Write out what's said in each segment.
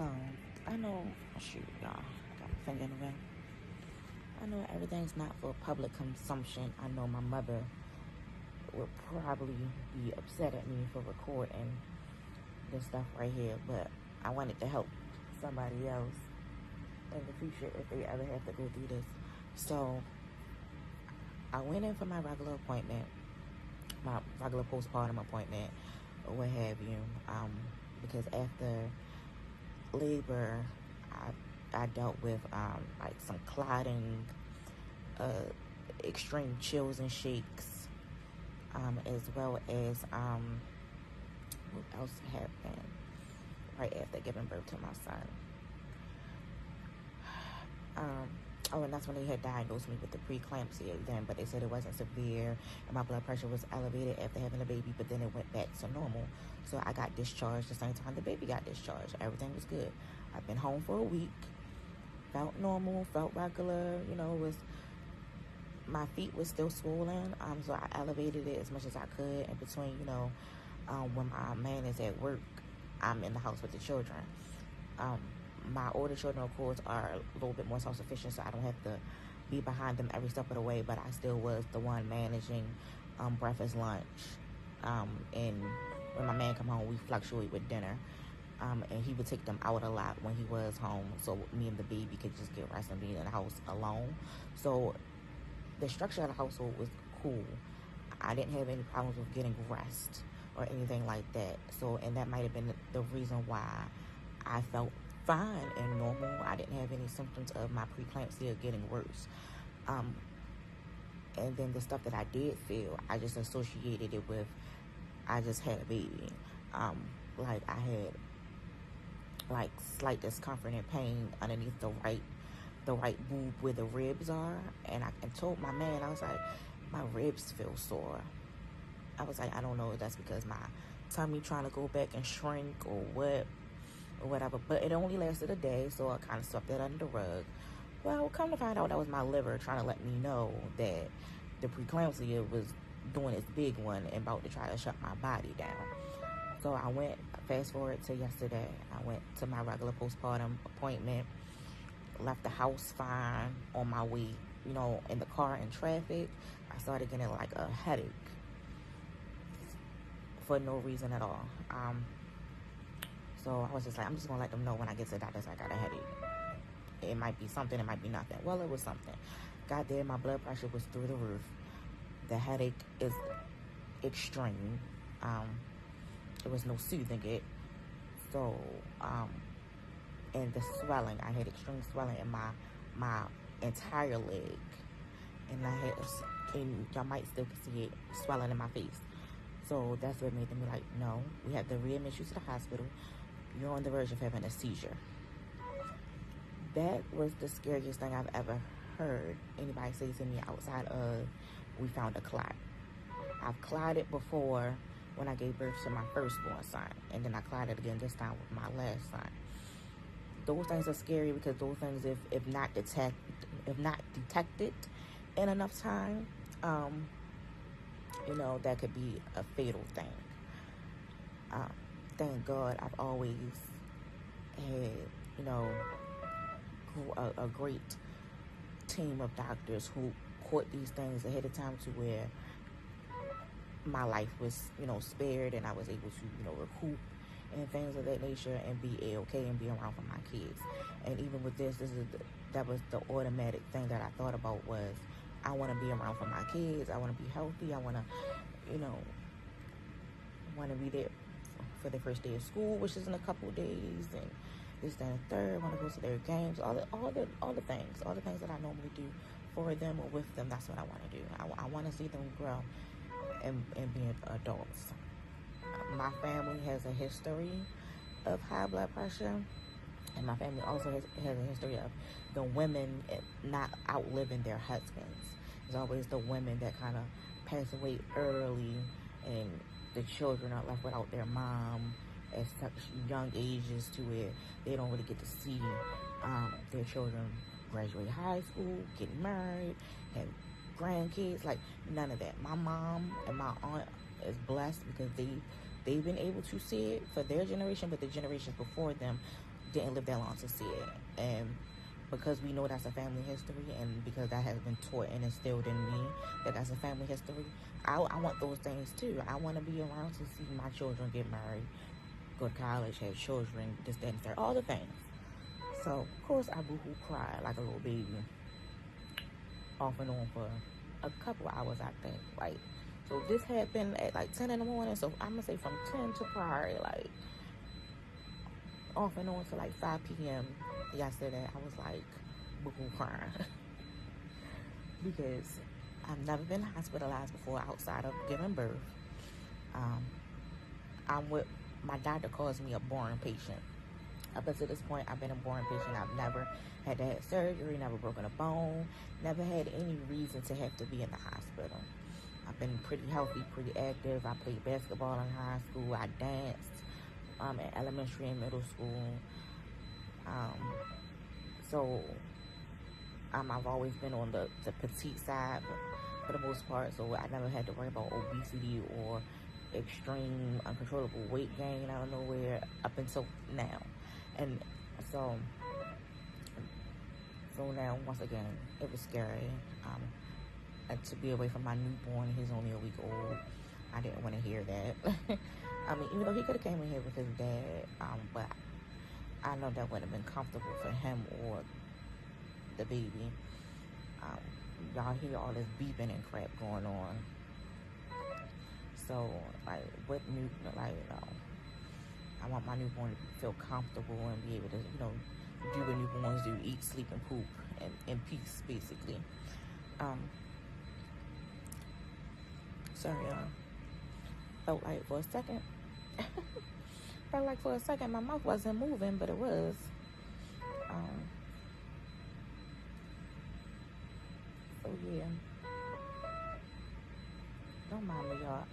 So, I know, shoot, y'all, got my finger in the way. I know everything's not for public consumption. I know my mother would probably be upset at me for recording this stuff right here, but I wanted to help somebody else in the future if they ever have to go through this. So, I went in for my regular appointment, my regular postpartum appointment, or what have you, because after labor, I dealt with like some clotting, extreme chills and shakes, as well as what else happened right after giving birth to my son. Oh, and that's when they had diagnosed me with the preeclampsia then, but they said it wasn't severe, and my blood pressure was elevated after having a baby, but then it went back to normal. So I got discharged the same time the baby got discharged. Everything was good. I've been home for a week, felt normal, felt regular, my feet was still swollen, so I elevated it as much as I could in between, when my man is at work, I'm in the house with the children. My older children, of course, are a little bit more self-sufficient, so I don't have to be behind them every step of the way, but I still was the one managing breakfast, lunch, and when my man come home, we fluctuate with dinner, and he would take them out a lot when he was home, so me and the baby could just get rest and be in the house alone. So the structure of the household was cool. I didn't have any problems with getting rest or anything like that. So, and that might have been the reason why I felt fine and normal. I didn't have any symptoms of my preeclampsia getting worse. And then the stuff that I did feel, I just associated it with, I just had a baby. Like I had like slight discomfort and pain underneath the right boob where the ribs are. And I told my man, I was like, my ribs feel sore. I was like, I don't know if that's because my tummy trying to go back and shrink or what, or whatever. But it only lasted a day, so I kind of swept that under the rug. Well, come to find out, that was my liver trying to let me know that the preeclampsia was doing its big one and about to try to shut my body down. So I went, fast forward to yesterday, I went to my regular postpartum appointment, left the house fine. On my way, in the car in traffic, I started getting like a headache for no reason at all. So I was just like, I'm just gonna let them know when I get to the doctor's I got a headache. It might be something, it might be nothing. Well, it was something. Got there, my blood pressure was through the roof. The headache is extreme. There was no soothing it. So, and the swelling, I had extreme swelling in my entire leg. And I had, and y'all might still see it swelling in my face. So that's what made them be like, no, we have to readmit you to the hospital. You're on the verge of having a seizure. That was the scariest thing I've ever heard anybody say to me outside of, we found a clot. I've clotted before when I gave birth to my firstborn son, and then I clotted again this time with my last son. Those things are scary because those things, if not detected in enough time, that could be a fatal thing. Thank God I've always had, a great team of doctors who caught these things ahead of time to where my life was, spared, and I was able to, recoup and things of that nature and be A-okay and be around for my kids. And even with this that was the automatic thing that I thought about was, I want to be around for my kids. I want to be healthy. I want to, want to be there for their first day of school, which is in a couple of days, and this, that, and third. I want to go to their games, all the things that I normally do for them or with them. That's what I want to do. I want to see them grow and be adults. My family has a history of high blood pressure, and my family also has a history of the women not outliving their husbands. It's always the women that kind of pass away early, and the children are left without their mom at such young ages to where they don't really get to see their children graduate high school, get married, have grandkids, like none of that. My mom and my aunt is blessed because they've been able to see it for their generation, but the generations before them, didn't live that long to see it. And because we know that's a family history, and because that has been taught and instilled in me that that's a family history, I want those things too. I want to be around to see my children get married, go to college, have children, this, that, and third, all the things. So, of course, I boo-hoo cried like a little baby, off and on for a couple hours, I think. Like, so this happened at like 10 in the morning, so I'm gonna say from 10 to probably like off and on to like 5 p.m. yesterday. I was like boo-hoo crying because I've never been hospitalized before outside of giving birth. My doctor calls me a boring patient. Up until this point, I've been a boring patient. I've never had to have surgery, never broken a bone, never had any reason to have to be in the hospital. I've been pretty healthy, pretty active. I played basketball in high school. I danced in elementary and middle school. I've always been on the petite side for the most part, so I never had to worry about obesity or extreme uncontrollable weight gain out of nowhere up until now. And so now, once again, it was scary. And to be away from my newborn, he's only a week old. I didn't want to hear that. I mean, even though he could have came in here with his dad, but I know that wouldn't have been comfortable for him or the baby. Y'all hear all this beeping and crap going on. So, like, I want my newborn to feel comfortable and be able to, do what newborns do, eat, sleep, and poop, and in peace, basically. Sorry, y'all. Felt like for a second, my mouth wasn't moving, but it was. So, yeah. Don't mind me, y'all.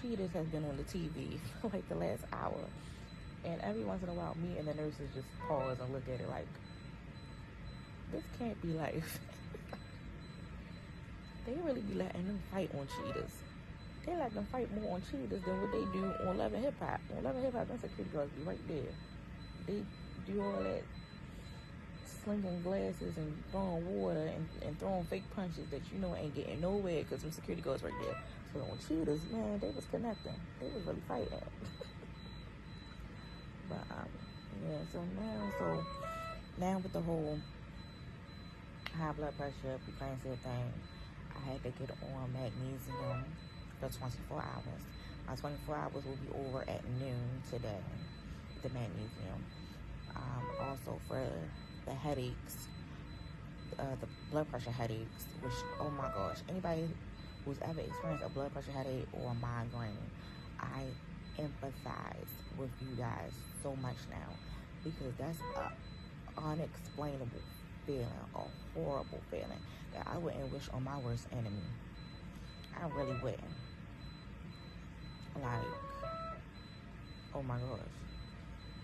Cheetahs has been on the TV for like the last hour. And every once in a while, me and the nurses just pause and look at it like, this can't be life. They really be letting them fight on cheetahs. They let them fight more on cheetahs than what they do on Love and Hip Hop. On Love and Hip Hop, them security guards be right there. They do all that slinging glasses and throwing water and throwing fake punches that ain't getting nowhere because some security guards right there. So on cheetahs, man, they was connecting. They was really fighting. But yeah, so now with the whole high blood pressure, preeclampsia thing, I had to get on magnesium for 24 hours. My 24 hours will be over at noon today, the magnesium. Also for the headaches, the blood pressure headaches, which, oh my gosh, anybody who's ever experienced a blood pressure headache or a migraine, I empathize with you guys so much now, because that's an unexplainable feeling, a horrible feeling that I wouldn't wish on my worst enemy. I really wouldn't. Like, oh my gosh,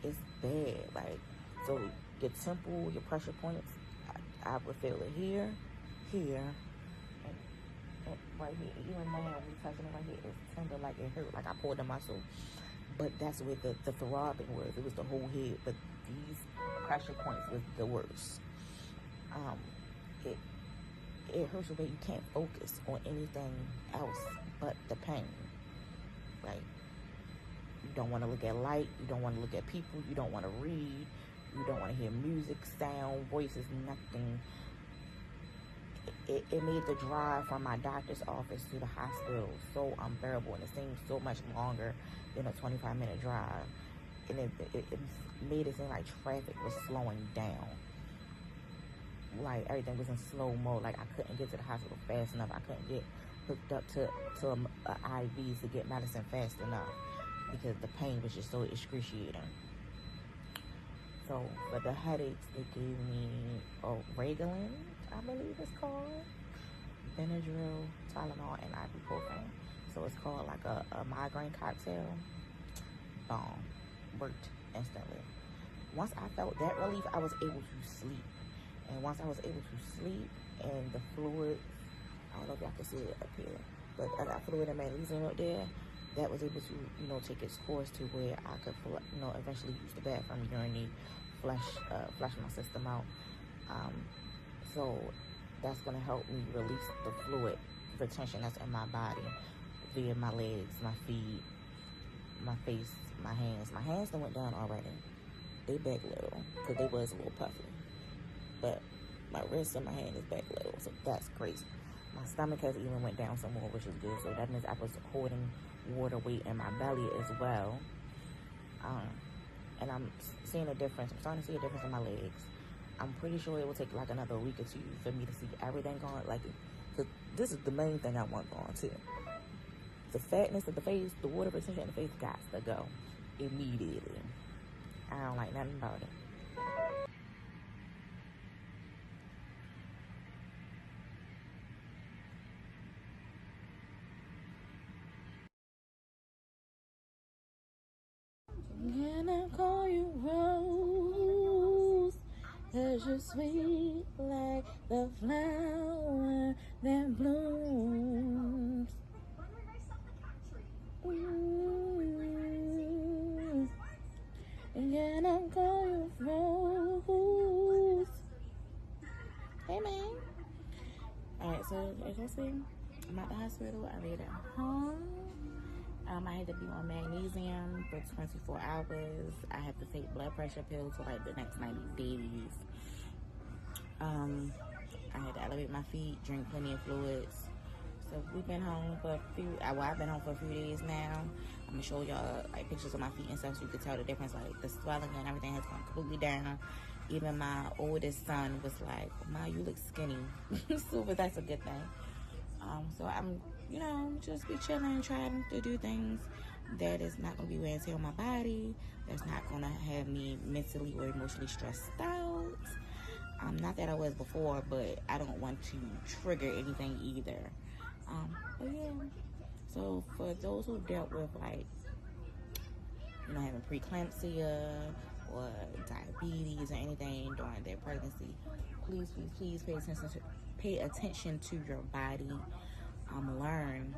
it's bad. Like, so your temple, your pressure points, I would feel it here, and right here. Even now, when you're touching it right here, it's tender, like it hurt, like I pulled the muscle. But that's where the throbbing was. It was the whole head, but these pressure points was the worst. It hurts where you can't focus on anything else but the pain. Like, you don't want to look at light, you don't want to look at people, you don't want to read, you don't want to hear music, sound, voices, nothing. It made the drive from my doctor's office to the hospital so unbearable, and it seemed so much longer than a 25-minute drive. And it made it seem like traffic was slowing down. Like, everything was in slow mo. Like, I couldn't get to the hospital fast enough. I couldn't get hooked up to an IV to get medicine fast enough because the pain was just so excruciating. So, for the headaches, they gave me Reglan, I believe it's called, Benadryl, Tylenol, and ibuprofen. So it's called like a migraine cocktail. Bomb. Worked instantly. Once I felt that relief, I was able to sleep. And once I was able to sleep, and the fluid, I don't know if y'all can see it up here, but I got fluid and magnesium up there, that was able to, you know, take its course to where I could, you know, eventually use the bathroom, urinate, flush my system out. So that's going to help me release the fluid retention that's in my body via my legs, my feet, my face, my hands. My hands done went down already. They back little because they was a little puffy. But my wrist and my hand is back little, so that's crazy. My stomach has even went down some more, which is good. So that means I was holding water weight in my belly as well. And I'm seeing a difference. I'm starting to see a difference in my legs. I'm pretty sure it will take like another week or two for me to see everything going. Like, cause this is the main thing I want going too. The fatness of the face, the water retention in the face got to go immediately. I don't like nothing about it. Can I call you Rose? 'Cause you're sweet like the flower that blooms. Can I call you Rose? Hey, man. Alright, so as y'all see, I'm at the hospital. I laid at home. I had to be on magnesium for 24 hours. I have to take blood pressure pills for like the next 90 days. I had to elevate my feet, drink plenty of fluids. So we've been home for I've been home for a few days now. I'm gonna show y'all like pictures of my feet and stuff so you can tell the difference. Like the swelling and everything has gone completely down. Even my oldest son was like, "Ma, you look skinny." So, but that's a good thing. So I'm, you know, just be chilling, trying to do things that is not going to be wear and tear on my body, that's not going to have me mentally or emotionally stressed out. Not that I was before, but I don't want to trigger anything either. But yeah, so for those who dealt with like, you know, having preeclampsia or diabetes or anything during their pregnancy, please pay attention to your body. Learn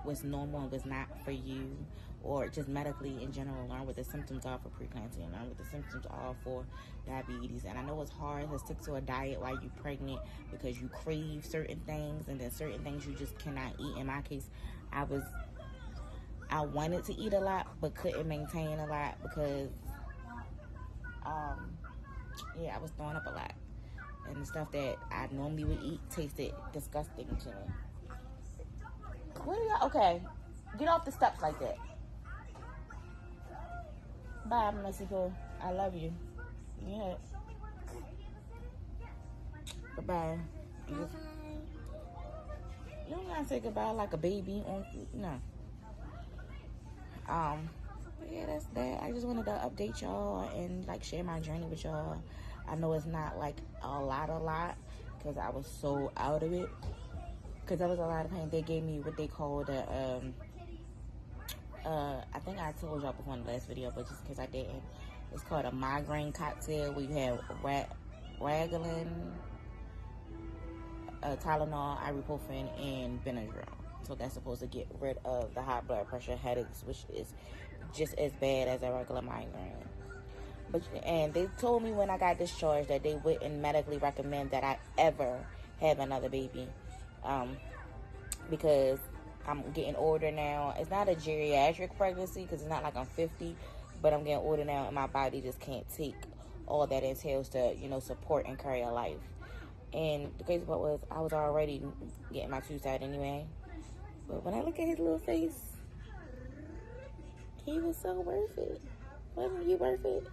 what's normal and what's not for you, or just medically in general. Learn what the symptoms are for preeclampsia, and learn what the symptoms are for diabetes. And I know it's hard to stick to a diet while you're pregnant because you crave certain things, and then certain things you just cannot eat. In my case, I wanted to eat a lot but couldn't maintain a lot because I was throwing up a lot, and the stuff that I normally would eat tasted disgusting to me. What are y'all? Okay, get off the steps like that. Bye, Mexico. I love you. Yeah. Goodbye. You don't gotta say goodbye like a baby. No. But yeah, that's that. I just wanted to update y'all and like share my journey with y'all. I know it's not like a lot because I was so out of it. Because there was a lot of pain. They gave me what they called a, I think I told y'all before in the last video, but just because I didn't, it's called a migraine cocktail where you have Raglan, Tylenol, ibuprofen, and Benadryl. So that's supposed to get rid of the high blood pressure, headaches, which is just as bad as a regular migraine. And they told me when I got discharged that they wouldn't medically recommend that I ever have another baby. Because I'm getting older now. It's not a geriatric pregnancy because it's not like I'm 50, but I'm getting older now and my body just can't take all that entails to, you know, support and carry a life. And the crazy part was I was already getting my tubes out anyway. But when I look at his little face, he was so worth it. Wasn't he worth it?